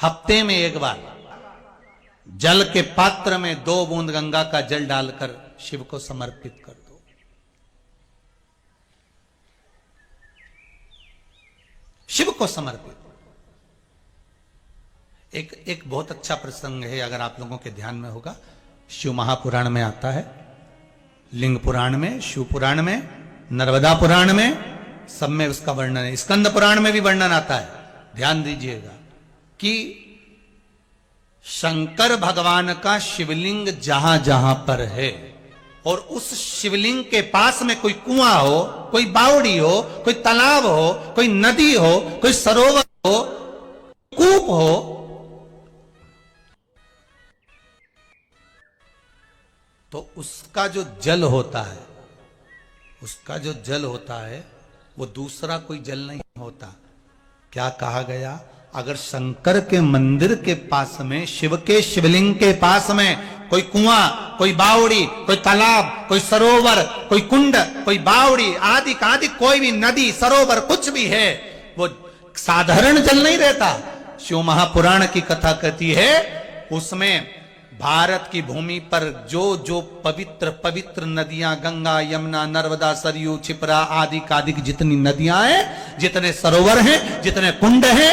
हफ्ते में एक बार जल के पात्र में 2 बूंद गंगा का जल डालकर शिव को समर्पित कर दो। शिव को समर्पित। एक बहुत अच्छा प्रसंग है, अगर आप लोगों के ध्यान में होगा, शिव महापुराण में आता है, लिंग पुराण में, शिव पुराण में, नर्मदा पुराण में, सब में उसका वर्णन है। स्कंद पुराण में भी वर्णन आता है। ध्यान दीजिएगा कि शंकर भगवान का शिवलिंग जहां जहां पर है और उस शिवलिंग के पास में कोई कुआं हो, कोई बावड़ी हो, कोई तालाब हो, कोई नदी हो, कोई सरोवर हो, कूप हो, तो उसका जो जल होता है, उसका जो जल होता है वो दूसरा कोई जल नहीं होता। क्या कहा गया? अगर शंकर के मंदिर के पास में, शिव के शिवलिंग के पास में कोई कुआं, कोई बावड़ी, कोई तालाब, कोई सरोवर, कोई कुंड, कोई बावड़ी आदि आदि कोई भी नदी सरोवर कुछ भी है, वो साधारण जल नहीं रहता। शिव महापुराण की कथा कहती है उसमें भारत की भूमि पर जो जो पवित्र पवित्र नदियां, गंगा, यमुना, नर्मदा, सरयू, क्षिप्रा आदि आदि जितनी नदियां हैं, जितने सरोवर हैं, जितने कुंड हैं,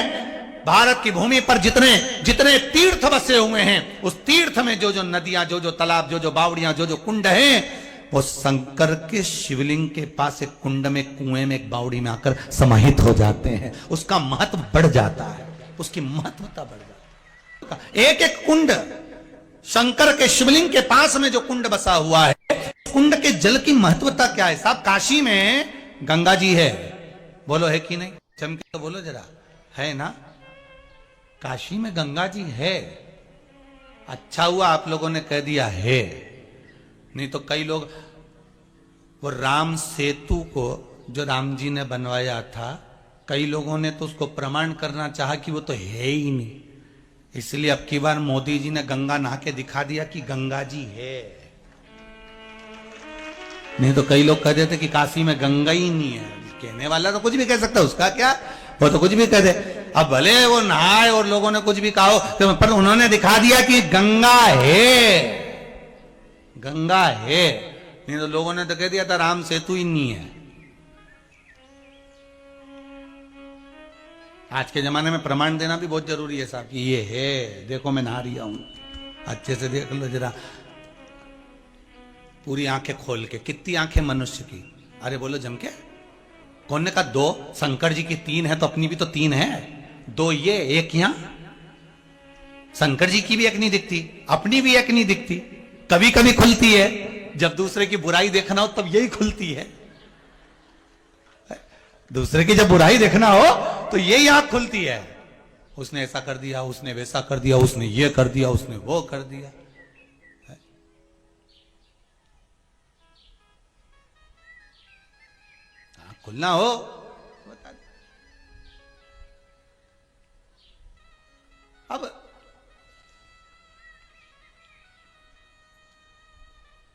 भारत की भूमि पर जितने जितने तीर्थ बसे हुए हैं, उस तीर्थ में जो जो नदियां, जो जो तालाब, जो जो बावड़ियां, जो जो कुंड हैं, वो शंकर के शिवलिंग के पास एक कुंड में, कुएं में, एक बावड़ी में आकर समाहित हो जाते हैं। उसका महत्व बढ़ जाता है, उसकी महत्वता बढ़ जाती है। एक एक कुंड, शंकर के शिवलिंग के पास में जो कुंड बसा हुआ है, कुंड के जल की महत्वता क्या है? साहब, काशी में गंगा जी है, बोलो है कि नहीं? चमके तो बोलो जरा, है ना? काशी में गंगा जी है। अच्छा हुआ आप लोगों ने कह दिया है, नहीं तो कई लोग वो राम सेतु को जो राम जी ने बनवाया था, कई लोगों ने तो उसको प्रमाण करना चाहा कि वो तो है ही नहीं। इसलिए अब की बार मोदी जी ने गंगा नहा के दिखा दिया कि गंगा जी है। नहीं तो कई लोग कह देते कि काशी में गंगा ही नहीं है। कहने वाला तो कुछ भी कह सकता है, उसका क्या, वो तो कुछ भी कह दे। अब भले वो नहाए और लोगों ने कुछ भी कहा हो, पर उन्होंने दिखा दिया कि गंगा है, गंगा है। नहीं तो लोगों ने तो कह दिया था राम सेतु ही नहीं है। आज के जमाने में प्रमाण देना भी बहुत जरूरी है साहब कि ये है, देखो मैं नहा रहा हूं, अच्छे से देख लो जरा, पूरी आंखें खोल के। कितनी आंखें मनुष्य की? अरे बोलो जम के। कौन ने कहा 2? शंकर जी की 3 है तो अपनी भी तो 3 है। 2 ये, 1 यहां। शंकर जी की भी एक नहीं दिखती, अपनी भी एक नहीं दिखती। कभी कभी खुलती है, जब दूसरे की बुराई देखना हो तब यही खुलती है। दूसरे की जब बुराई देखना हो तो यही आंख खुलती है। उसने ऐसा कर दिया, उसने वैसा कर दिया, उसने ये कर दिया, उसने वो कर दिया। खुलना हो बता दे। अब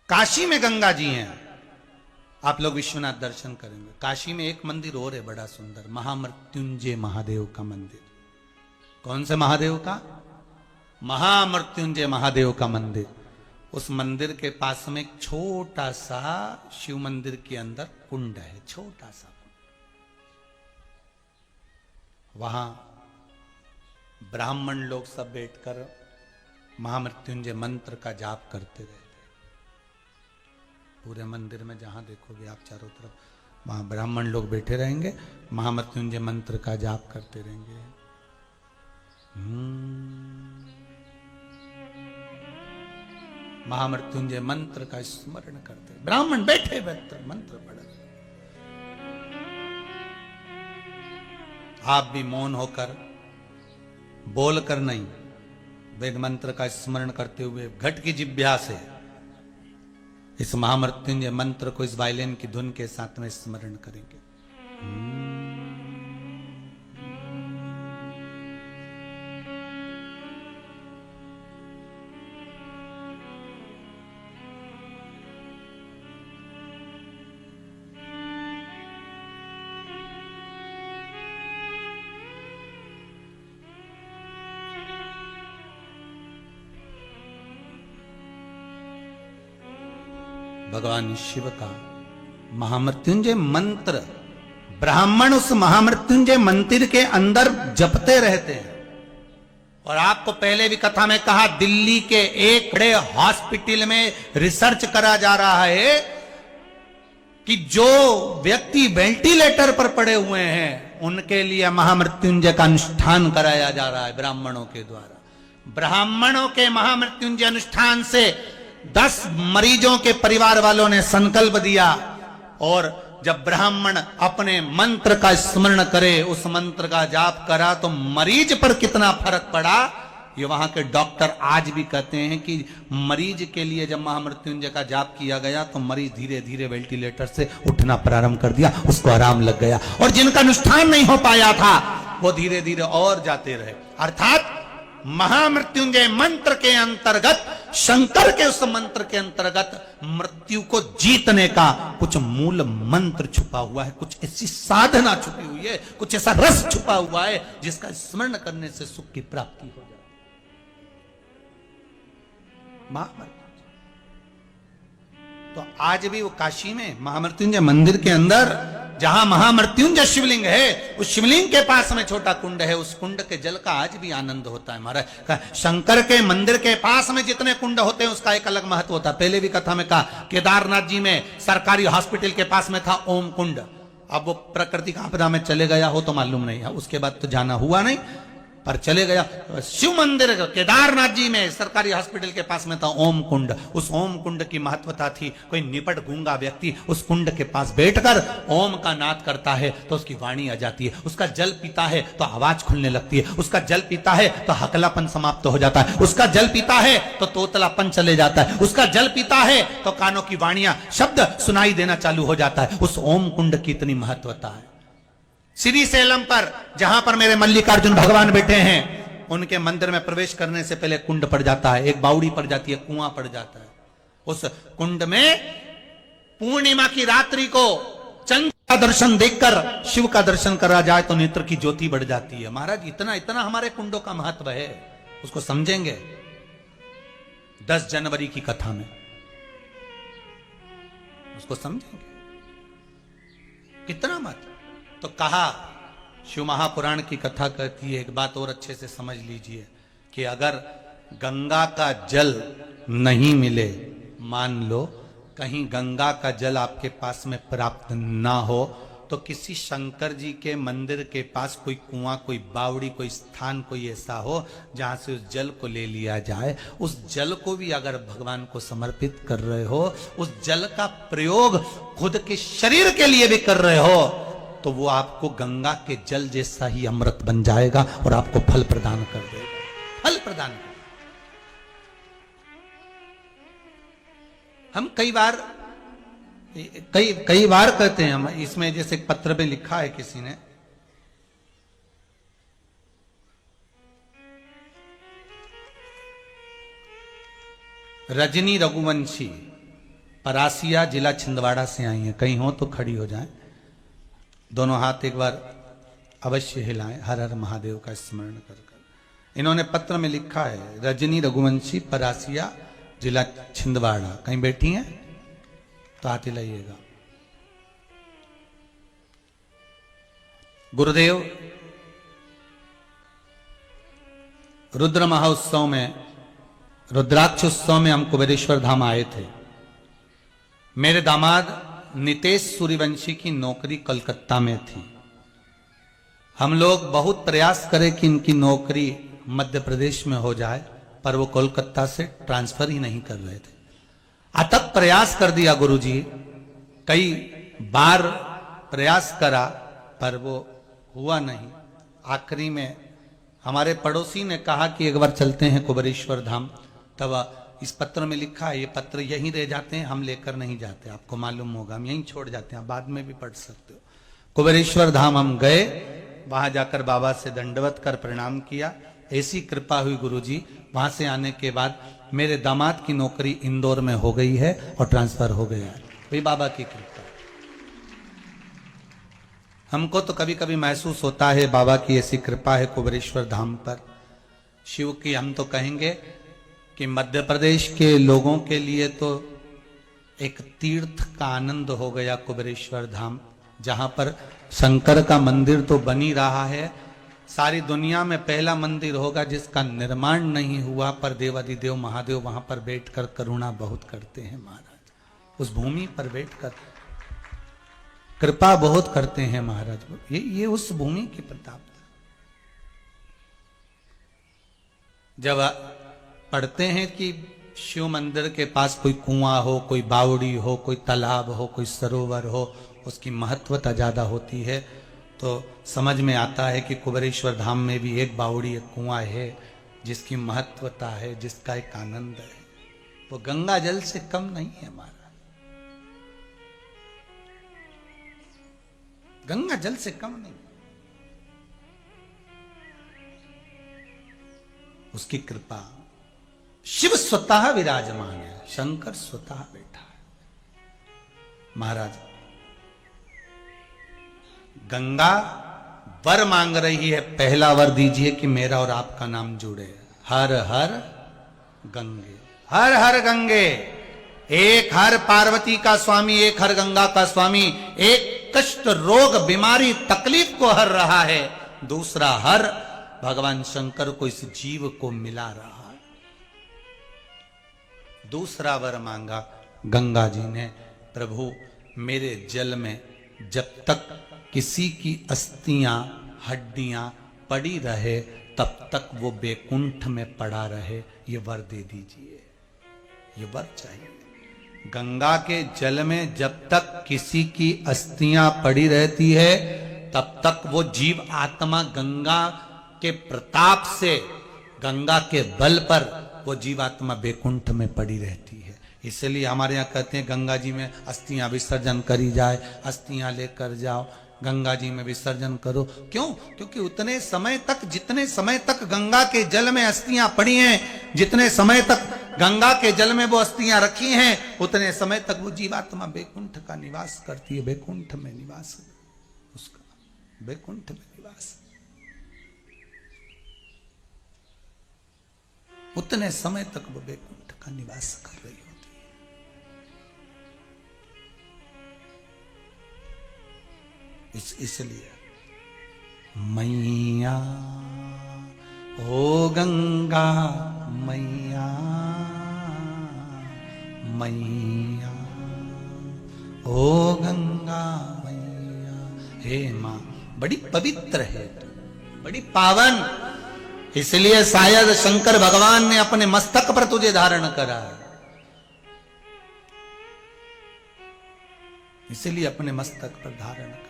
काशी में गंगा जी हैं, आप लोग विश्वनाथ दर्शन करेंगे। काशी में एक मंदिर और है बड़ा सुंदर, महामृत्युंजय महादेव का मंदिर। कौन से महादेव का? महामृत्युंजय महादेव का मंदिर। उस मंदिर के पास में एक छोटा सा शिव मंदिर के अंदर कुंड है, छोटा सा कुंड। वहां ब्राह्मण लोग सब बैठकर महामृत्युंजय मंत्र का जाप करते रहते। पूरे मंदिर में जहां देखोगे आप चारों तरफ, वहां ब्राह्मण लोग बैठे रहेंगे, महामृत्युंजय मंत्र का जाप करते रहेंगे। महामृत्युंजय मंत्र का स्मरण करते, ब्राह्मण बैठे मंत्र पढ़। आप भी मौन होकर, बोलकर नहीं, वेद मंत्र का स्मरण करते हुए घट की जिह्वा से इस महामृत्युंजय मंत्र को इस वायलिन की धुन के साथ में स्मरण करेंगे। भगवान शिव का महामृत्युंजय मंत्र ब्राह्मण उस महामृत्युंजय मंदिर के अंदर जपते रहते हैं। और आपको पहले भी कथा में कहा, दिल्ली के एक बड़े हॉस्पिटल में रिसर्च करा जा रहा है कि जो व्यक्ति वेंटिलेटर पर पड़े हुए हैं उनके लिए महामृत्युंजय का अनुष्ठान कराया जा रहा है ब्राह्मणों के द्वारा। ब्राह्मणों के महामृत्युंजय अनुष्ठान से 10 मरीजों के परिवार वालों ने संकल्प दिया, और जब ब्राह्मण अपने मंत्र का स्मरण करे, उस मंत्र का जाप करा, तो मरीज पर कितना फर्क पड़ा ये वहां के डॉक्टर आज भी कहते हैं कि मरीज के लिए जब महामृत्युंजय का जाप किया गया तो मरीज धीरे धीरे वेंटिलेटर से उठना प्रारंभ कर दिया, उसको आराम लग गया। और जिनका अनुष्ठान नहीं हो पाया था वो धीरे धीरे और जाते रहे। अर्थात महामृत्युंजय मंत्र के अंतर्गत, शंकर के उस मंत्र के अंतर्गत मृत्यु को जीतने का कुछ मूल मंत्र छुपा हुआ है, कुछ ऐसी साधना छुपी हुई है, कुछ ऐसा रस छुपा हुआ है जिसका स्मरण करने से सुख की प्राप्ति हो जाए। तो आज भी वो काशी में महामृत्युंजय मंदिर के अंदर जहां महामृत्युंजय शिवलिंग है, उस शिवलिंग के पास में छोटा कुंड है, उस कुंड के जल का आज भी आनंद होता है। महाराज, शंकर के मंदिर के पास में जितने कुंड होते हैं उसका एक अलग महत्व होता है। पहले भी कथा में कहा, केदारनाथ जी में सरकारी हॉस्पिटल के पास में था ओम कुंड। अब वो प्राकृतिक आपदा में चले गया हो तो मालूम नहीं है, उसके बाद तो जाना हुआ नहीं, पर चले गया। शिव मंदिर केदारनाथ जी में सरकारी हॉस्पिटल के पास में था ओम कुंड। उस ओम कुंड की महत्वता थी, कोई निपट गूंगा व्यक्ति उस कुंड के पास बैठकर ओम का नाद करता है तो उसकी वाणी आ जाती है, उसका जल पीता है तो आवाज खुलने लगती है, उसका जल पीता है तो हकलापन समाप्त हो जाता है, उसका जल पीता है तो तोतलापन चले जाता है, उसका जल पीता है तो कानों की वाणियां शब्द सुनाई देना चालू हो जाता है। उस ओम कुंड की इतनी महत्वता है। श्री सेलम पर जहां पर मेरे मल्लिकार्जुन भगवान बैठे हैं, उनके मंदिर में प्रवेश करने से पहले कुंड पड़ जाता है, एक बावड़ी पड़ जाती है, कुआं पड़ जाता है। उस कुंड में पूर्णिमा की रात्रि को चंद्र का दर्शन देखकर शिव का दर्शन करा जाए तो नेत्र की ज्योति बढ़ जाती है। महाराज, इतना इतना हमारे कुंडों का महत्व है, उसको समझेंगे 10 जनवरी की कथा में, उसको समझेंगे कितना महत्व। तो कहा, शिव महापुराण की कथा कहती है, एक बात और अच्छे से समझ लीजिए कि अगर गंगा का जल नहीं मिले, मान लो कहीं गंगा का जल आपके पास में प्राप्त ना हो, तो किसी शंकर जी के मंदिर के पास कोई कुआं, कोई बावड़ी, कोई स्थान कोई ऐसा हो जहां से उस जल को ले लिया जाए। उस जल को भी अगर भगवान को समर्पित कर रहे हो, उस जल का प्रयोग खुद के शरीर के लिए भी कर रहे हो, तो वो आपको गंगा के जल जैसा ही अमृत बन जाएगा और आपको फल प्रदान कर देगा, फल प्रदान कर। हम कई बार कहते हैं, हम इसमें जैसे एक पत्र में लिखा है किसी ने, रजनी रघुवंशी परासिया जिला छिंदवाड़ा से आई है, कहीं हो तो खड़ी हो जाएं, दोनों हाथ एक बार अवश्य हिलाएं, हर हर महादेव का स्मरण कर कर। इन्होंने पत्र में लिखा है, रजनी रघुवंशी परासिया जिला छिंदवाड़ा, कहीं बैठी हैं तो हाथ हिलाइएगा। गुरुदेव, रुद्र महोत्सव में, रुद्राक्ष उत्सव में हम कुबेरेश्वर धाम आए थे। मेरे दामाद नितेश सूर्यवंशी की नौकरी कलकत्ता में थी। हम लोग बहुत प्रयास करें कि इनकी नौकरी मध्य प्रदेश में हो जाए, पर वो कोलकाता से ट्रांसफर ही नहीं कर रहे थे। अथक प्रयास कर दिया गुरुजी, कई बार प्रयास करा पर वो हुआ नहीं। आखिरी में हमारे पड़ोसी ने कहा कि एक बार चलते हैं कुबेरेश्वर धाम। तब इस पत्र में लिखा है, ये पत्र यहीं रह जाते हैं, हम लेकर नहीं जाते, आपको मालूम होगा, हम यहीं छोड़ जाते हैं, बाद में भी पढ़ सकते हो। कुबेरेश्वर धाम हम गए, वहां जाकर बाबा से दंडवत कर प्रणाम किया। ऐसी कृपा हुई गुरुजी, वहां से आने के बाद मेरे दामाद की नौकरी इंदौर में हो गई है और ट्रांसफर हो गया है, वही बाबा की कृपा। हमको तो कभी कभी महसूस होता है बाबा की ऐसी कृपा है कुबेरेश्वर धाम पर। शिव की हम तो कहेंगे कि मध्य प्रदेश के लोगों के लिए तो एक तीर्थ का आनंद हो गया कुबेरेश्वर धाम, जहां पर शंकर का मंदिर तो बन ही रहा है। सारी दुनिया में पहला मंदिर होगा जिसका निर्माण नहीं हुआ, पर देवाधिदेव महादेव वहां पर बैठकर करुणा बहुत करते हैं महाराज। उस भूमि पर बैठकर कृपा बहुत करते हैं महाराज। ये उस भूमि की प्रताप था। जब पढ़ते हैं कि शिव मंदिर के पास कोई कुआं हो, कोई बावड़ी हो, कोई तालाब हो, कोई सरोवर हो, उसकी महत्वता ज्यादा होती है, तो समझ में आता है कि कुबेरेश्वर धाम में भी एक बावड़ी, एक कुआं है जिसकी महत्वता है, जिसका एक आनंद है। वो गंगा जल से कम नहीं है हमारा, गंगा जल से कम नहीं। उसकी कृपा, शिव स्वतः विराजमान है, शंकर स्वतः बैठा है। महाराज गंगा वर मांग रही है, पहला वर दीजिए कि मेरा और आपका नाम जुड़े। हर हर गंगे, हर हर गंगे। एक हर पार्वती का स्वामी, एक हर गंगा का स्वामी। एक कष्ट, रोग, बीमारी, तकलीफ को हर रहा है, दूसरा हर भगवान शंकर को, इस जीव को मिला रहा है। दूसरा वर मांगा गंगा जी ने, प्रभु मेरे जल में जब तक किसी की अस्थियां, हड्डियां पड़ी रहे, तब तक वो बैकुंठ में पड़ा रहे, ये वर दे दीजिए, ये वर चाहिए। गंगा के जल में जब तक किसी की अस्थियां पड़ी रहती है, तब तक वो जीव आत्मा गंगा के प्रताप से, गंगा के बल पर वो जीवात्मा बैकुंठ में पड़ी रहती है। इसलिए हमारे यहाँ कहते हैं गंगा जी में अस्थियां विसर्जन करी जाए, अस्थियां लेकर जाओ, गंगा जी में विसर्जन करो। क्यों? क्योंकि उतने समय तक, जितने समय तक गंगा के जल में अस्थियां पड़ी हैं, जितने समय तक गंगा के जल में वो अस्थियां रखी हैं, उतने समय तक वो जीवात्मा बैकुंठ का निवास करती है। बैकुंठ में निवास, उसका बैकुंठ में निवास, उतने समय तक वो बैकुंठ का निवास कर रही होती है। इसलिए मैया ओ गंगा मैया, मैया ओ गंगा मैया, हे मां बड़ी पवित्र है तू, बड़ी पावन। इसलिए शायद शंकर भगवान ने अपने मस्तक पर तुझे धारण करा, इसलिए अपने मस्तक पर धारण करा।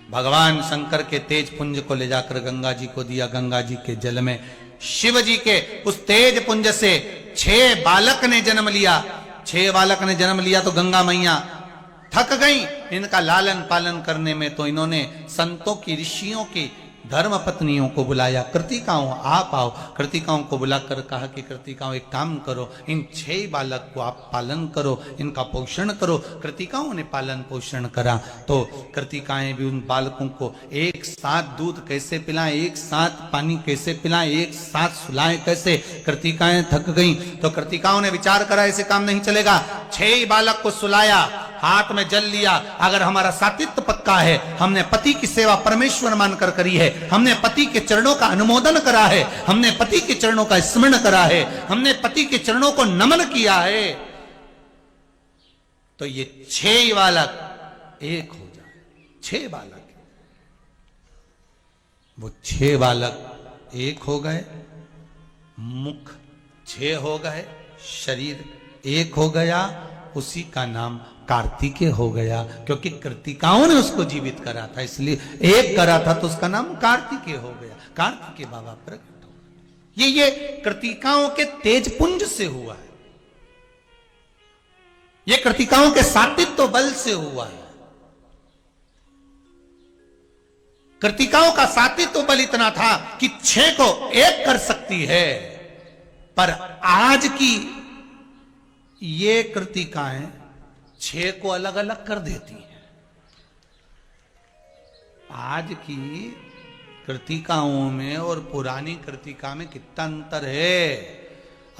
भगवान शंकर के तेज पुंज को ले जाकर गंगा जी को दिया। गंगा जी के जल में शिव जी के उस तेज पुंज से 6 बालक ने जन्म लिया। 6 बालक ने जन्म लिया तो गंगा मैया थक गई इनका लालन पालन करने में, तो इन्होंने संतों की, ऋषियों की, धर्म पत्नियों को बुलाया। कृतिकाओं आप आओ। कृतिकाओं को बुलाकर कहा कि कृतिकाओं एक काम करो, इन 6 बालक को आप पालन करो, इनका पोषण करो। कृतिकाओं ने पालन पोषण करा तो कृतिकाएं भी उन बालकों को एक साथ दूध कैसे पिलाएं, एक साथ पानी कैसे पिलाएं, एक साथ सुलाएं कैसे। कृतिकाएं थक गईं तो कृतिकाओं ने विचार करा ऐसे काम नहीं चलेगा। 6 बालक को सुलाया, हाथ में जल लिया। अगर हमारा सातित्व पक्का है, हमने पति की सेवा परमेश्वर मानकर करी है, हमने पति के चरणों का अनुमोदन करा है, हमने पति के चरणों का स्मरण करा है, हमने पति के चरणों को नमन किया है, तो ये 6 बालक एक हो जाए। 6 बालक, वो 6 बालक एक हो गए, मुख 6 हो गए, शरीर एक हो गया। उसी का नाम कार्तिकेय हो गया, क्योंकि कृतिकाओं ने उसको जीवित करा था, इसलिए एक करा था तो उसका नाम कार्तिकेय हो गया। कार्तिकेय बाबा प्रकट हो गए। ये कृतिकाओं के तेजपुंज से हुआ है, ये कृतिकाओं के सातित्व बल से हुआ है। कृतिकाओं का सातित्व बल इतना था कि 6 को एक कर सकती है, पर आज की ये कृतिकाएं 6 को अलग अलग कर देती हैं। आज की कृतिकाओं में और पुरानी कृतिका में कितना अंतर है।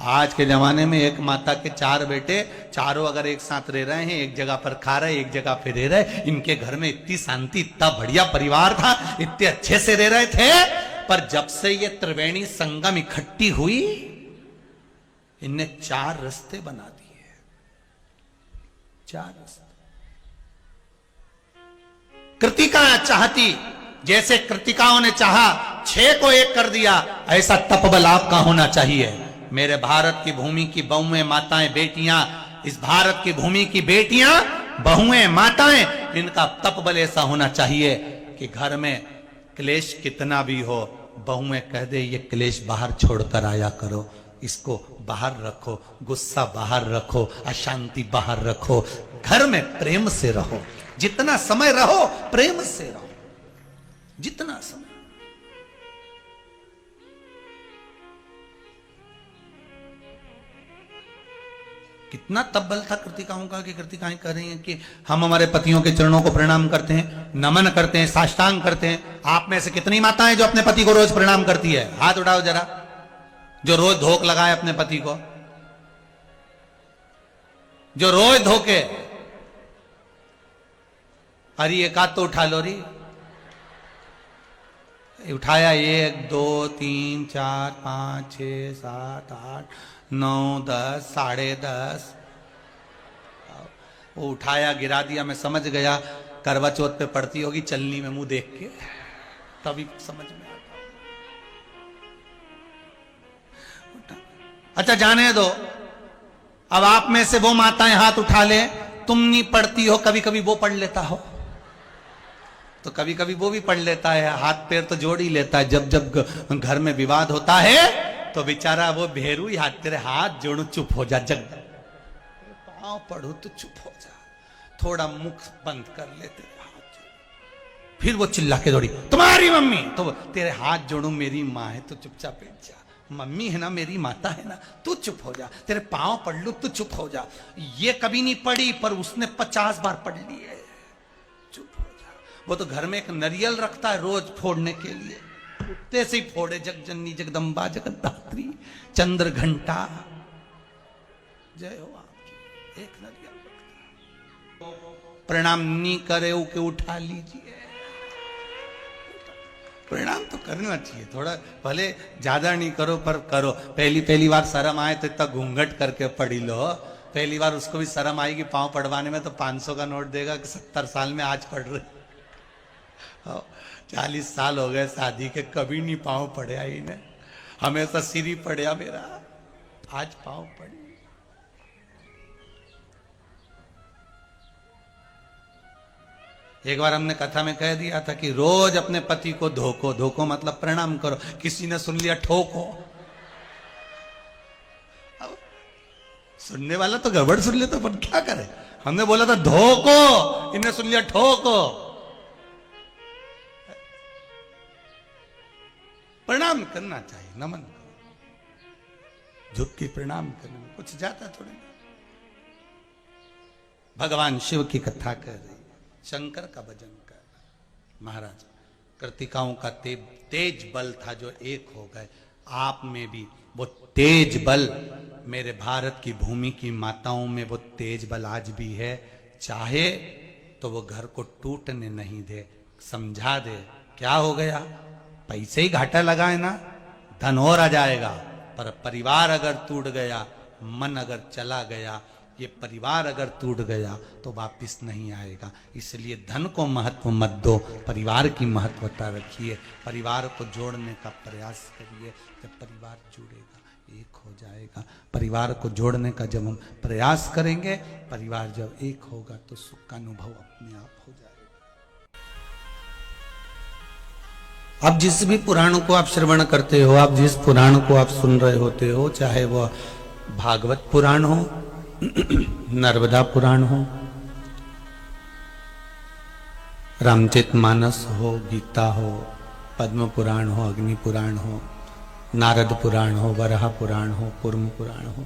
आज के जमाने में एक माता के 4 बेटे, चारों अगर एक साथ रह रहे हैं, एक जगह पर खा रहे, एक जगह पे रह रहे, इनके घर में इतनी शांति, इतना बढ़िया परिवार था, इतने अच्छे से रह रहे थे। पर जब से ये त्रिवेणी संगम इकट्ठी हुई, इनने 4 रास्ते बना दिए, 4 रास्ते। कृतिका चाहती, जैसे कृतिकाओं ने चाहा 6 को 1 कर दिया, ऐसा तपबल आपका होना चाहिए। मेरे भारत की भूमि की बहुएं, माताएं, बेटियां, इस भारत की भूमि की बेटियां, बहुएं, माताएं, इनका तपबल ऐसा होना चाहिए कि घर में क्लेश कितना भी हो, बहुएं कह दे ये क्लेश बाहर छोड़कर आया करो, इसको बाहर रखो, गुस्सा बाहर रखो, अशांति बाहर रखो, घर में प्रेम से रहो, जितना समय रहो प्रेम से रहो, जितना समय। कितना तब्बल था कृतिकाओं का कि कृतिकाएं कह रही हैं कि हम हमारे पतियों के चरणों को प्रणाम करते हैं, नमन करते हैं, साष्टांग करते हैं। आप में से कितनी माताएं जो अपने पति को रोज प्रणाम करती है? हाथ उठाओ जरा, जो रोज धोख लगाए अपने पति को, जो रोज धोखे। अरे एक हाथ तो उठा लो री। उठाया 1 2 3 4 5 6 7 8 9 10 10:30। वो उठाया, गिरा दिया। मैं समझ गया करवा चौथ पे पड़ती होगी चलनी में मुंह देख के, तभी समझ में आता। अच्छा जाने दो, अब आप में से वो माताएं हाथ उठा ले, तुम नहीं पढ़ती हो, कभी कभी वो पढ़ लेता हो, तो कभी कभी वो भी पढ़ लेता है, हाथ पैर तो जोड़ ही लेता है। जब जब घर में विवाद होता है तो बेचारा वो भेरू ही हाथ, तेरे हाथ जोड़ू, चुप हो जा, जग पांव पढ़ू तो चुप हो जा, थोड़ा मुख बंद कर ले, तेरे हाथ जोड़ू। फिर वो चिल्ला के दौड़ी, तुम्हारी मम्मी, तो तेरे हाथ जोड़ू, मेरी माँ है तो चुपचाप बैठ जा, मम्मी है ना, मेरी माता है ना, तू चुप हो जा, तेरे पांव पढ़ लू तू चुप हो जा। ये कभी नहीं पढ़ी पर उसने 50 बार पढ़ ली है, चुप हो जा। वो तो घर में एक नरियल रखता है रोज फोड़ने के लिए, उठते से ही फोड़े, जगजननी जगदम्बा जगद्धात्री चंद्र घंटा जय हो आपकी, एक नरियल रखता है। प्रणाम नहीं करे के उठा लीजिए, प्रणाम तो करना चाहिए, थोड़ा भले ज्यादा नहीं करो पर करो। पहली बार शर्म आए तो इतना घूंघट करके पढ़ी लो, पहली बार उसको भी शर्म आएगी पांव पढ़वाने में, तो 500 का नोट देगा कि 70 साल में आज पढ़ रहे, 40 साल हो गए शादी के, कभी नहीं पांव पढ़िया ही ने, हमेशा सिर ही पढ़िया मेरा, आज पांव पढ़ी। एक बार हमने कथा में कह दिया था कि रोज अपने पति को धोको, धोको मतलब प्रणाम करो। किसी ने सुन लिया ठोको, सुनने वाला तो गड़बड़ सुन ले तो पर क्या करे। हमने बोला था धोको, इन्हें सुन लिया ठोको। प्रणाम करना चाहिए, नमन करो, झुक के प्रणाम करने में कुछ जाता थोड़ी। भगवान शिव की कथा कर रही, शंकर का भजन कर रहा। महाराज कृतिकाओं का तेज बल था जो एक हो गए। आप में भी वो तेज बल, मेरे भारत की भूमि की माताओं में वो तेज बल आज भी है। चाहे तो वो घर को टूटने नहीं दे, समझा दे। क्या हो गया, पैसे ही घाटा लगाए ना, धन और आ जाएगा, पर परिवार अगर टूट गया, मन अगर चला गया, ये परिवार अगर टूट गया तो वापिस नहीं आएगा। इसलिए धन को महत्व मत दो, परिवार की महत्वता रखिए, परिवार को जोड़ने का प्रयास करिए। जब परिवार जुड़ेगा, एक हो जाएगा। परिवार को जोड़ने का जब हम प्रयास करेंगे, परिवार जब एक होगा तो सुख का अनुभव अपने आप हो जाएगा। अब जिस भी पुराणों को आप श्रवण करते हो, आप जिस पुराण को आप सुन रहे होते हो, चाहे वह भागवत पुराण हो, नर्मदा पुराण हो, रामचरितमानस हो, गीता हो, पद्म पुराण हो, अग्नि पुराण हो, नारद पुराण हो, वराह पुराण हो, कूर्म पुराण हो,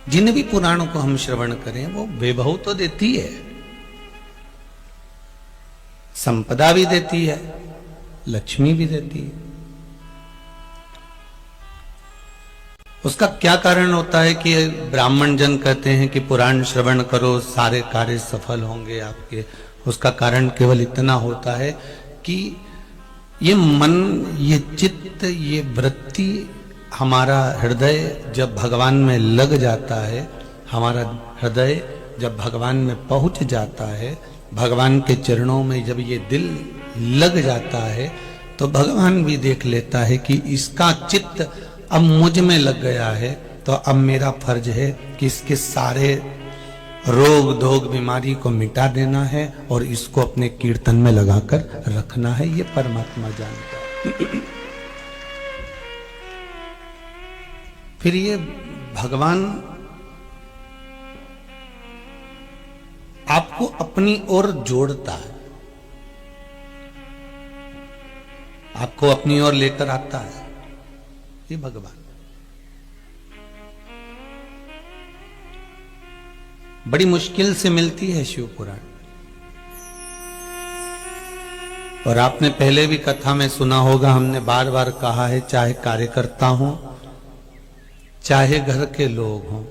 जिन भी पुराणों को हम श्रवण करें वो वैभव तो देती है, संपदा भी देती है, लक्ष्मी भी देती है, उसका क्या कारण होता है कि ब्राह्मण जन कहते हैं कि पुराण श्रवण करो सारे कार्य सफल होंगे आपके। उसका कारण केवल इतना होता है कि ये मन, ये चित्त, ये वृत्ति, हमारा हृदय जब भगवान में लग जाता है, हमारा हृदय जब भगवान में पहुंच जाता है, भगवान के चरणों में जब ये दिल लग जाता है, तो भगवान भी देख लेता है कि इसका चित्त अब मुझ में लग गया है, तो अब मेरा फर्ज है कि इसके सारे रोग धोग बीमारी को मिटा देना है और इसको अपने कीर्तन में लगाकर रखना है। ये परमात्मा जानता है। फिर ये भगवान आपको अपनी ओर जोड़ता है, आपको अपनी ओर लेकर आता है। ये भगवान बड़ी मुश्किल से मिलती है शिव पुराण। और आपने पहले भी कथा में सुना होगा, हमने बार बार कहा है, चाहे कार्यकर्ता हो, चाहे घर के लोग हों,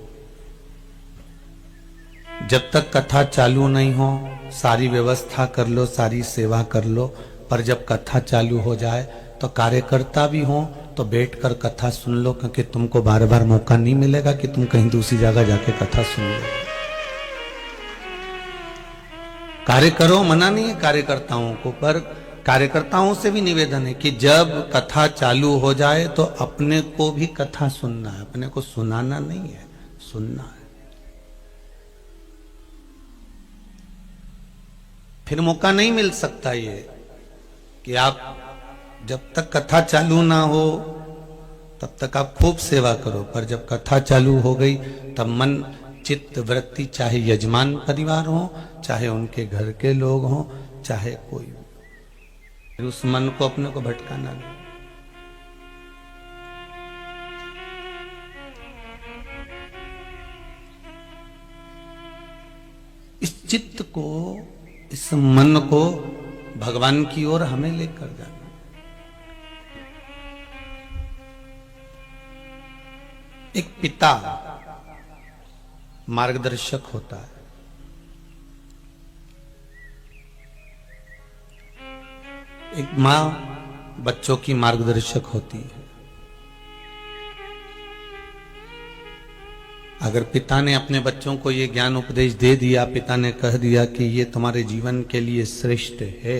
जब तक कथा चालू नहीं हो सारी व्यवस्था कर लो, सारी सेवा कर लो, पर जब कथा चालू हो जाए तो कार्यकर्ता भी हो तो बैठकर कथा सुन लो, क्योंकि तुमको बार बार मौका नहीं मिलेगा कि तुम कहीं दूसरी जगह जाके कथा सुन लो। कार्य करो, मना नहीं है कार्यकर्ताओं को, पर कार्यकर्ताओं से भी निवेदन है कि जब कथा चालू हो जाए तो अपने को भी कथा सुनना है, अपने को सुनाना नहीं है, सुनना है। फिर मौका नहीं मिल सकता ये कि आप जब तक कथा चालू ना हो तब तक आप खूब सेवा करो, पर जब कथा चालू हो गई तब मन चित्त वृत्ति, चाहे यजमान परिवार हो, चाहे उनके घर के लोग हों, चाहे कोई, फिर उस मन को अपने को भटकाना नहीं। इस चित्त को, इस मन को भगवान की ओर हमें लेकर जाना। एक पिता मार्गदर्शक होता है, एक मां बच्चों की मार्गदर्शक होती है। अगर पिता ने अपने बच्चों को ये ज्ञान उपदेश दे दिया, पिता ने कह दिया कि ये तुम्हारे जीवन के लिए श्रेष्ठ है,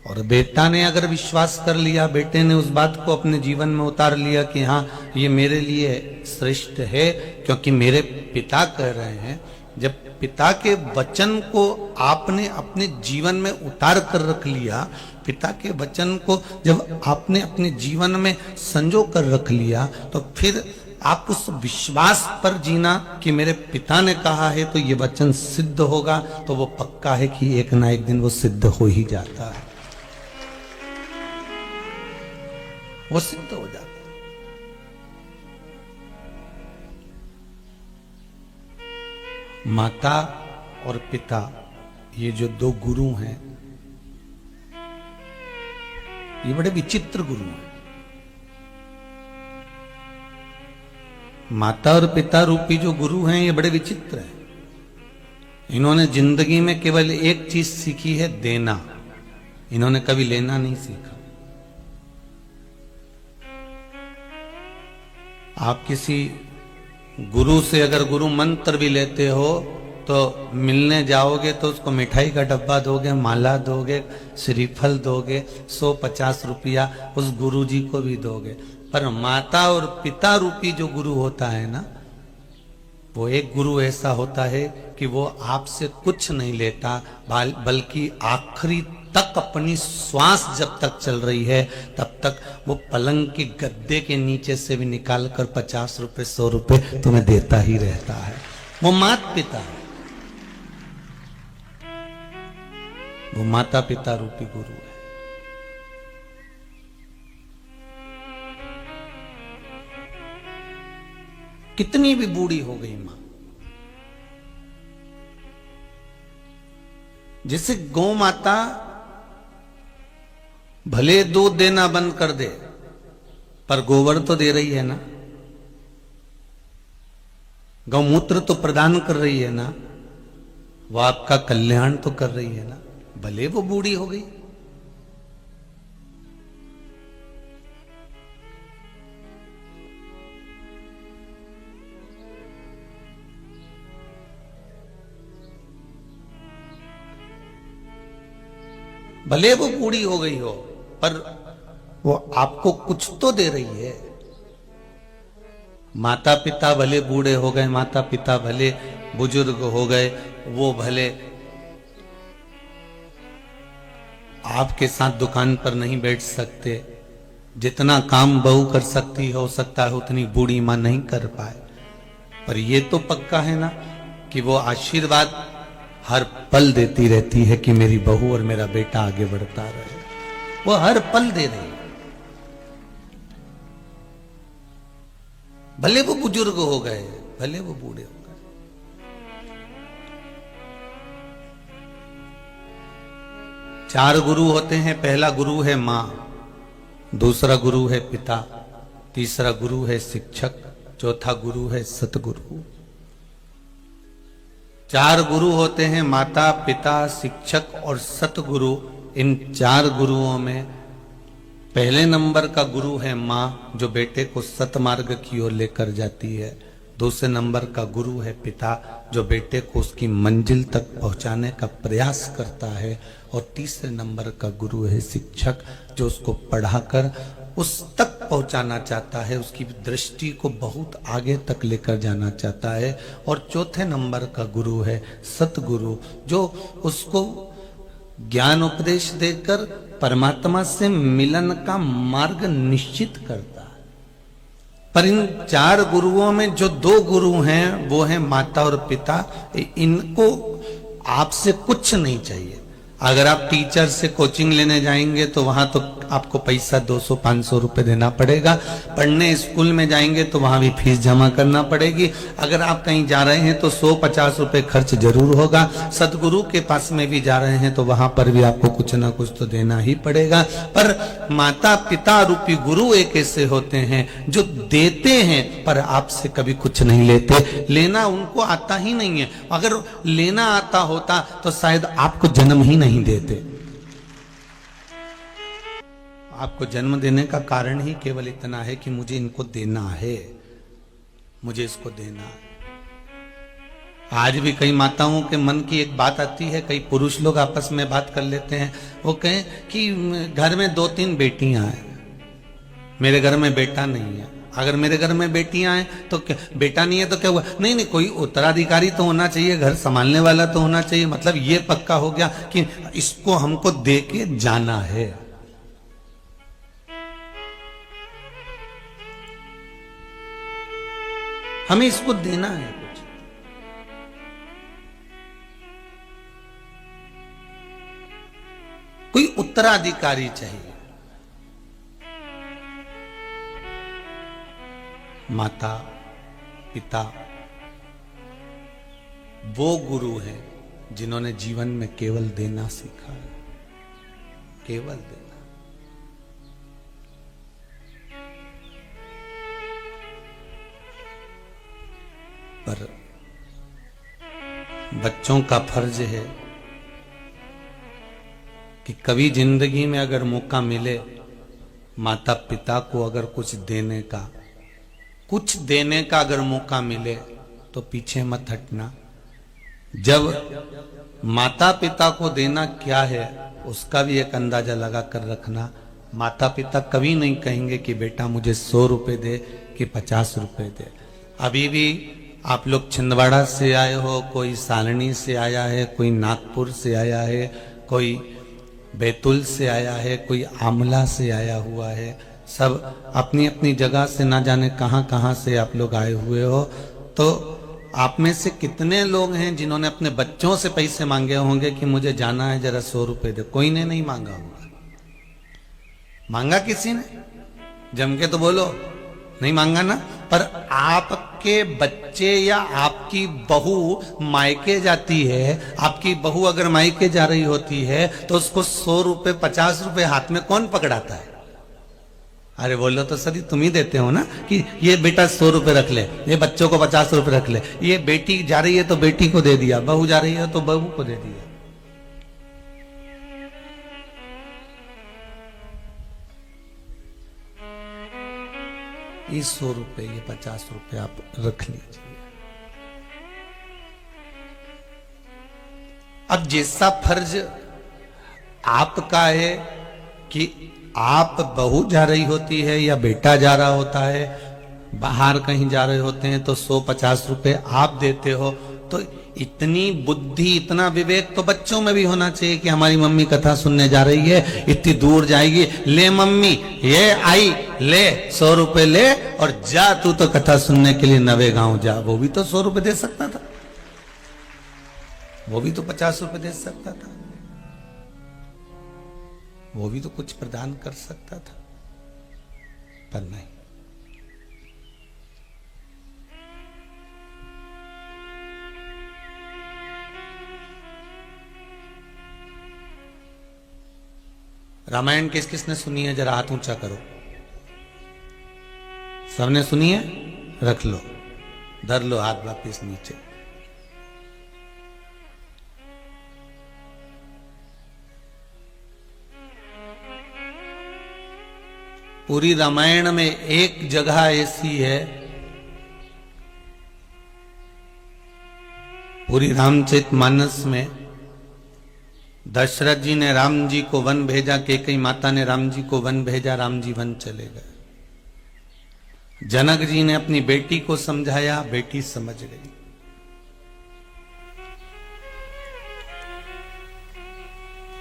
और बेटा ने अगर विश्वास कर लिया, बेटे ने उस बात को अपने जीवन में उतार लिया कि हाँ ये मेरे लिए श्रेष्ठ है क्योंकि मेरे पिता कह रहे हैं, जब पिता के वचन को आपने अपने जीवन में उतार कर रख लिया, पिता के वचन को जब आपने अपने जीवन में संजो कर रख लिया, तो फिर आप उस विश्वास पर जीना कि मेरे पिता ने कहा है तो ये वचन सिद्ध होगा, तो वो पक्का है कि एक ना एक दिन वो सिद्ध हो ही जाता है, वो सिद्ध हो जाता है। माता और पिता, ये जो दो गुरु हैं, ये बड़े विचित्र गुरु हैं। माता और पिता रूपी जो गुरु हैं, ये बड़े विचित्र हैं। इन्होंने जिंदगी में केवल एक चीज सीखी है, देना। इन्होंने कभी लेना नहीं सीखा। आप किसी गुरु से अगर गुरु मंत्र भी लेते हो तो मिलने जाओगे तो उसको मिठाई का डब्बा दोगे, माला दोगे, श्रीफल दोगे, 150 रुपया उस गुरु जी को भी दोगे। पर माता और पिता रूपी जो गुरु होता है ना, वो एक गुरु ऐसा होता है कि वो आपसे कुछ नहीं लेता, बल्कि आखिरी तक अपनी श्वास जब तक चल रही है तब तक वो पलंग के गद्दे के नीचे से भी निकाल कर 50 रुपए 100 रुपए तुम्हें देता ही रहता है। वो माता पिता है, वो माता पिता रूपी गुरु है। कितनी भी बूढ़ी हो गई मां, जैसे गौ माता भले दूध देना बंद कर दे पर गोबर तो दे रही है ना, गौमूत्र तो प्रदान कर रही है ना, वो आपका कल्याण तो कर रही है ना, भले वो बूढ़ी हो गई। भले वो बूढ़ी हो गई हो, पर वो आपको कुछ तो दे रही है। माता पिता भले बूढ़े हो गए, माता पिता भले बुजुर्ग हो गए, वो भले आपके साथ दुकान पर नहीं बैठ सकते, जितना काम बहू कर सकती है हो सकता है उतनी बूढ़ी मां नहीं कर पाए, पर ये तो पक्का है ना कि वो आशीर्वाद हर पल देती रहती है कि मेरी बहू और मेरा बेटा आगे बढ़ता रहे। वो हर पल दे रही है, भले वो बुजुर्ग हो गए, भले वो बूढ़े हो गए। चार गुरु होते हैं। पहला गुरु है मां, दूसरा गुरु है पिता, तीसरा गुरु है शिक्षक, चौथा गुरु है सतगुरु। चार गुरु होते हैं, माता पिता शिक्षक और सतगुरु। इन चार गुरुओं में पहले नंबर का गुरु है मां, जो बेटे को सतमार्ग की ओर लेकर जाती है। दूसरे नंबर का गुरु है पिता, जो बेटे को उसकी मंजिल तक पहुंचाने का प्रयास करता है। और तीसरे नंबर का गुरु है शिक्षक, जो उसको पढ़ाकर उस तक पहुंचाना चाहता है, उसकी दृष्टि को बहुत आगे तक लेकर जाना चाहता है। और चौथे नंबर का गुरु है सतगुरु, जो उसको ज्ञान उपदेश देकर परमात्मा से मिलन का मार्ग निश्चित करता है। पर इन चार गुरुओं में जो दो गुरु हैं वो हैं माता और पिता। इनको आपसे कुछ नहीं चाहिए। अगर आप टीचर से कोचिंग लेने जाएंगे तो वहां तो आपको पैसा 200-500 रुपए देना पड़ेगा। पढ़ने स्कूल में जाएंगे तो वहां भी फीस जमा करना पड़ेगी। अगर आप कहीं जा रहे हैं तो 100-50 रुपए खर्च जरूर होगा। सतगुरु के पास में भी जा रहे हैं तो वहां पर भी आपको कुछ ना कुछ तो देना ही पड़ेगा। पर माता पिता रूपी गुरु एक ऐसे होते हैं जो देते हैं पर आपसे कभी कुछ नहीं लेते। लेना उनको आता ही नहीं है। अगर लेना आता होता तो शायद आपको जन्म ही नहीं देते। आपको जन्म देने का कारण ही केवल इतना है कि मुझे इनको देना है, मुझे इसको देना है। आज भी कई माताओं के मन की एक बात आती है, कई पुरुष लोग आपस में बात कर लेते हैं। वो कहें कि घर में 2-3 बेटियां हैं, मेरे घर में बेटा नहीं है। अगर मेरे घर में बेटियां हैं तो क्या बेटा नहीं है तो क्या हुआ? नहीं नहीं, कोई उत्तराधिकारी तो होना चाहिए, घर संभालने वाला तो होना चाहिए। मतलब ये पक्का हो गया कि इसको हमको दे के जाना है। हमें इसको देना है कुछ। कोई उत्तराधिकारी चाहिए। माता पिता वो गुरु हैं जिन्होंने जीवन में केवल देना सीखा है, केवल देना। पर बच्चों का फर्ज है कि कभी जिंदगी में अगर मौका मिले माता पिता को अगर कुछ देने का अगर मौका मिले तो पीछे मत हटना। जब माता पिता को देना क्या है उसका भी एक अंदाजा लगा कर रखना। माता पिता कभी नहीं कहेंगे कि बेटा मुझे 100 रुपए दे कि 50 रुपए दे। अभी भी आप लोग छिंदवाड़ा से आए हो, कोई सालनी से आया है, कोई नागपुर से आया है, कोई बैतूल से आया है, कोई आमला से आया हुआ है। सब अपनी अपनी जगह से ना जाने कहां कहां से आप लोग आए हुए हो। तो आप में से कितने लोग हैं जिन्होंने अपने बच्चों से पैसे मांगे होंगे कि मुझे जाना है, जरा 100 रुपए दे? कोई ने नहीं मांगा होगा। मांगा किसी ने? जम के तो बोलो, नहीं मांगा ना। पर आपके बच्चे या आपकी बहू मायके जाती है, आपकी बहू अगर मायके जा रही होती है तो उसको 100 रुपए 50 रुपए हाथ में कौन पकड़ाता है? अरे बोलो तो सर तुम ही देते हो ना कि ये बेटा 100 रुपए रख ले, ये बच्चों को 50 रुपए रख ले, ये बेटी जा रही है तो बेटी को दे दिया, बहू जा रही है तो बहू को दे दिया। ये 100 रुपए, ये 50 रुपए आप रख लीजिए। अब जैसा फर्ज आपका है कि आप बहू जा रही होती है या बेटा जा रहा होता है, बाहर कहीं जा रहे होते हैं तो 150 रुपए आप देते हो, तो इतनी बुद्धि इतना विवेक तो बच्चों में भी होना चाहिए कि हमारी मम्मी कथा सुनने जा रही है, इतनी दूर जाएगी, ले मम्मी ये आई, ले 100 रुपए ले और जा तू तो कथा सुनने के लिए नवे गांव जा। वो भी तो 100 रुपए दे सकता था, वो भी तो 50 रुपए दे सकता था, वो भी तो कुछ प्रदान कर सकता था, पर नहीं। रामायण किस किसने सुनी है? जरा हाथ ऊंचा करो। सबने सुनी है? रख लो, धर लो हाथ वापिस नीचे। पूरी रामायण में एक जगह ऐसी है, पूरी रामचरितमानस में दशरथ जी ने राम जी को वन भेजा, कैकेयी माता ने राम जी को वन भेजा, राम जी वन चले गए। जनक जी ने अपनी बेटी को समझाया, बेटी समझ गई।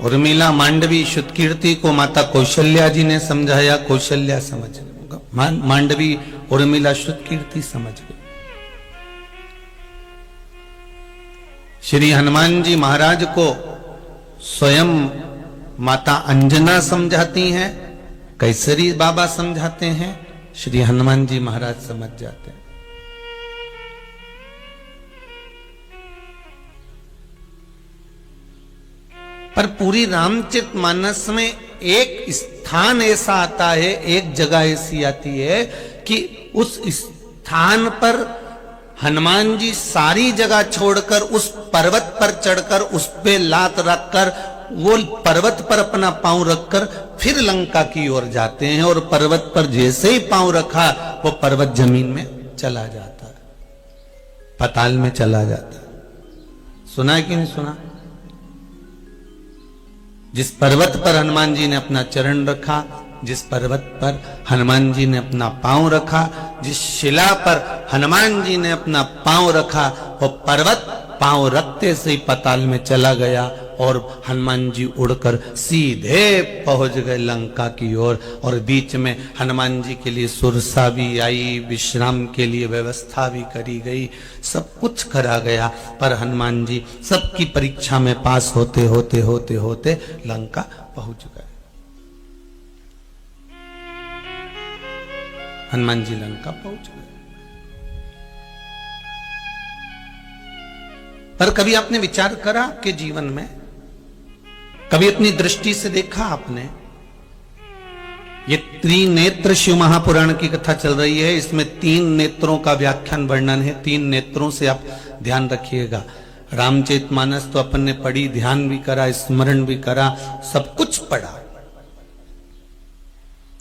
उर्मिला मांडवी शुद्धकीर्ति को माता कौशल्या जी ने समझाया, कौशल्या समझ गई। मांडवी उर्मिला शुद्धकीर्ति समझ गई। श्री हनुमान जी महाराज को स्वयं माता अंजना समझाती हैं, कैसरी बाबा समझाते हैं, श्री हनुमान जी महाराज समझ जाते हैं। पर पूरी रामचरितमानस में एक स्थान ऐसा आता है, एक जगह ऐसी आती है कि उस स्थान पर हनुमान जी सारी जगह छोड़कर उस पर्वत पर चढ़कर उस पे लात रखकर वो पर्वत पर अपना पांव रखकर फिर लंका की ओर जाते हैं, और पर्वत पर जैसे ही पांव रखा वो पर्वत जमीन में चला जाता है, पाताल में चला जाता है। सुना है कि नहीं सुना? जिस पर्वत पर हनुमान जी ने अपना चरण रखा, जिस पर्वत पर हनुमान जी ने अपना पांव रखा, जिस शिला पर हनुमान जी ने अपना पांव रखा, वो पर्वत पांव रखते से ही पाताल में चला गया और हनुमान जी उड़कर सीधे पहुंच गए लंका की ओर। और बीच में हनुमान जी के लिए सुरसा भी आई, विश्राम के लिए व्यवस्था भी करी गई, सब कुछ करा गया। पर हनुमान जी सबकी परीक्षा में पास होते होते होते होते लंका पहुंच गए। हनुमान जी लंका पहुंच गए। पर कभी आपने विचार करा कि जीवन में कभी अपनी दृष्टि से देखा आपने? ये त्रिनेत्र शिव महापुराण की कथा चल रही है, इसमें 3 नेत्रों का व्याख्यान वर्णन है। 3 नेत्रों से आप ध्यान रखिएगा। रामचरितमानस तो अपन ने पढ़ी, ध्यान भी करा, स्मरण भी करा, सब कुछ पढ़ा।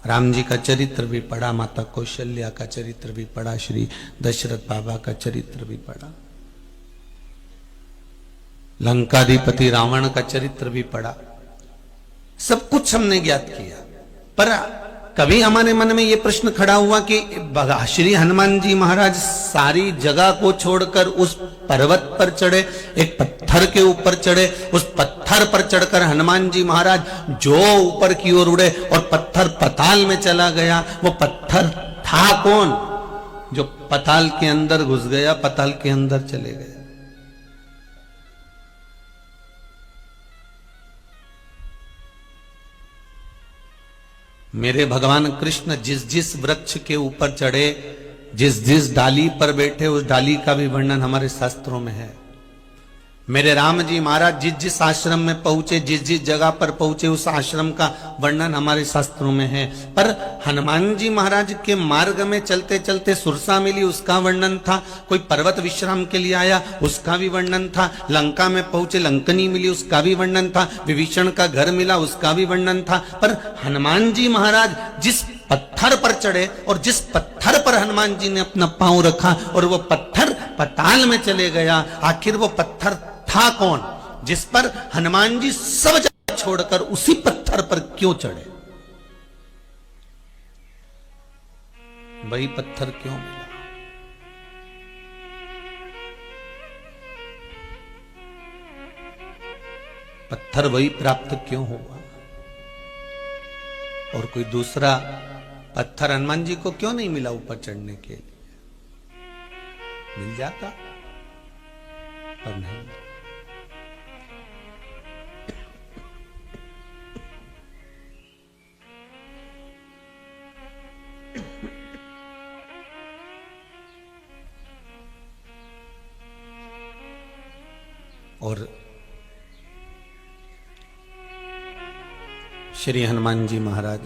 राम जी का चरित्र भी पढ़ा, माता कौशल्या का चरित्र भी पढ़ा, श्री दशरथ बाबा का चरित्र भी पढ़ा, लंकाधिपति रावण का चरित्र भी पढ़ा, सब कुछ हमने ज्ञात किया। पर कभी हमारे मन में यह प्रश्न खड़ा हुआ कि श्री हनुमान जी महाराज सारी जगह को छोड़कर उस पर्वत पर चढ़े, एक पत्थर के ऊपर चढ़े, उस पत्थर पर चढ़कर हनुमान जी महाराज जो ऊपर की ओर उड़े और पत्थर पाताल में चला गया, वो पत्थर था कौन जो पाताल के अंदर घुस गया, पाताल के अंदर चले गए? मेरे भगवान कृष्ण जिस जिस वृक्ष के ऊपर चढ़े, जिस जिस डाली पर बैठे, उस डाली का भी वर्णन हमारे शास्त्रों में है। मेरे राम जी महाराज जिस जिस आश्रम में पहुंचे, जिस जिस जगह पर पहुंचे, उस आश्रम का वर्णन हमारे शास्त्रों में है। पर हनुमान जी महाराज के मार्ग में चलते चलते सुरसा मिली, उसका वर्णन था। कोई पर्वत विश्राम के लिए आया, उसका भी वर्णन था। लंका में पहुंचे, लंकनी मिली, उसका भी वर्णन था। विभीषण का घर मिला, उसका भी वर्णन था। पर हनुमान जी महाराज जिस पत्थर पर चढ़े और जिस पत्थर पर हनुमान जी ने अपना पांव रखा और वो पत्थर पताल में चले गया, आखिर वो पत्थर था कौन जिस पर हनुमान जी सब जगह छोड़कर उसी पत्थर पर क्यों चढ़े? वही पत्थर क्यों मिला? पत्थर वही प्राप्त क्यों हुआ? और कोई दूसरा पत्थर हनुमान जी को क्यों नहीं मिला ऊपर चढ़ने के लिए? मिल जाता पर नहीं। और श्री हनुमान जी महाराज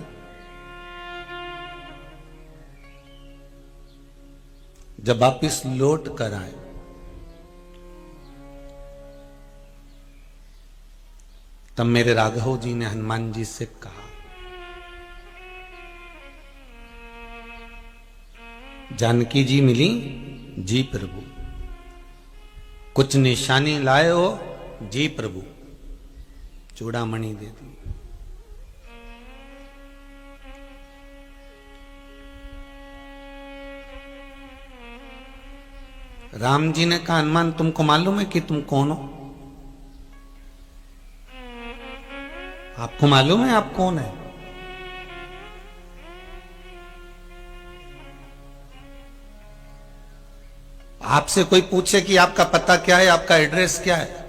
जब वापिस लौट कर आए, तब मेरे राघव जी ने हनुमान जी से कहा, जानकी जी मिली? जी प्रभु। कुछ निशानी लाए हो? जी प्रभु। चूड़ामणि दे दी। राम जी ने कहा, हनुमान तुमको मालूम है कि तुम कौन हो? आपको मालूम है आप कौन है? आपसे कोई पूछे कि आपका पता क्या है, आपका एड्रेस क्या है,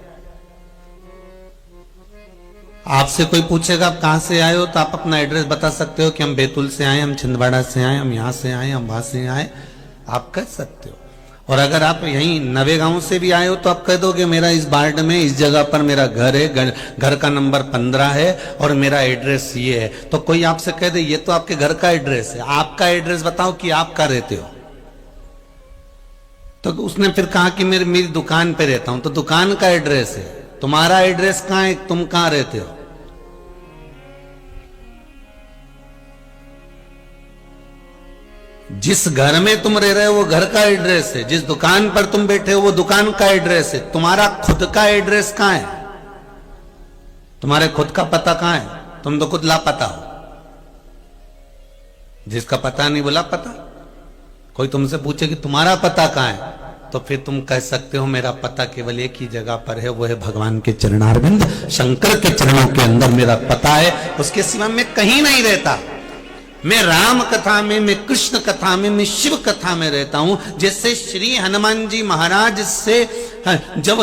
आपसे कोई पूछेगा आप कहां से आए हो, तो आप अपना एड्रेस बता सकते हो कि हम बैतूल से आए, हम छिंदवाड़ा से आए, हम यहां से आए, हम वहां से आए, आप कह सकते हो। और अगर आप यहीं नवे गांव से भी आए हो तो आप कह दोगे मेरा इस वार्ड में इस जगह पर मेरा घर है, घर का नंबर 15 है और मेरा एड्रेस ये है। तो कोई आपसे कह दे ये तो आपके घर का एड्रेस है, आपका एड्रेस बताओ कि आप कहाँ रहते हो। तो उसने फिर कहा कि मेरी दुकान पे रहता हूं, तो दुकान का एड्रेस है। तुम्हारा एड्रेस कहाँ है, तुम कहाँ रहते हो? जिस घर में तुम रह रहे हो वो घर का एड्रेस है, जिस दुकान पर तुम बैठे हो वो दुकान का एड्रेस है। तुम्हारा खुद का एड्रेस कहां है? तुम्हारे खुद का पता कहां है? तुम तो खुद लापता हो। जिसका पता नहीं वो लापता। कोई तुमसे पूछे कि तुम्हारा पता कहां है, तो फिर तुम कह सकते हो मेरा पता केवल एक ही जगह पर है, वो है भगवान के चरणारविंद, शंकर के चरणों के अंदर मेरा पता है, उसके सिवा मैं कहीं नहीं रहता। मैं राम कथा में, मैं कृष्ण कथा में, मैं शिव कथा में रहता हूं। जैसे श्री हनुमान जी महाराज से जब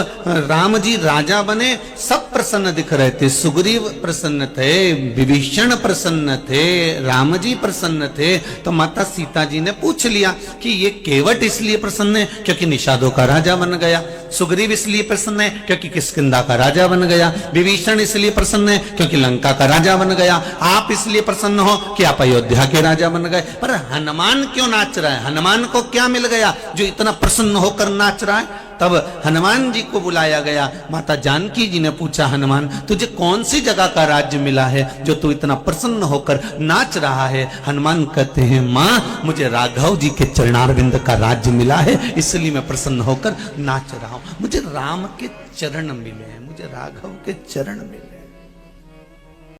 राम जी राजा बने सब प्रसन्न दिख रहे थे। सुग्रीव प्रसन्न थे, विभीषण प्रसन्न थे, राम जी प्रसन्न थे। तो माता सीता जी ने पूछ लिया कि ये केवट इसलिए प्रसन्न है क्योंकि निषादों का राजा बन गया, सुग्रीव इसलिए प्रसन्न है क्योंकि किष्किंधा का राजा बन गया, विभीषण इसलिए प्रसन्न है क्योंकि लंका का राजा बन गया, आप इसलिए प्रसन्न हो कि आप अयोध्या के राजा बन गए। पर हनुमान क्यों नाच रहा है? हनुमान को क्या मिल गया जो इतना प्रसन्न होकर नाच रहा है? तब हनुमान जी को बुलाया गया। माता जानकी जी ने पूछा, हनुमान तुझे कौन सी जगह का राज्य मिला है जो तू इतना प्रसन्न होकर नाच रहा है? हनुमान कहते हैं, मां मुझे राघव जी के चरणारविंद का राज्य मिला है, इसलिए मैं प्रसन्न होकर नाच रहा हूं। मुझे राम के चरण मिले हैं, मुझे राघव के चरण मिले।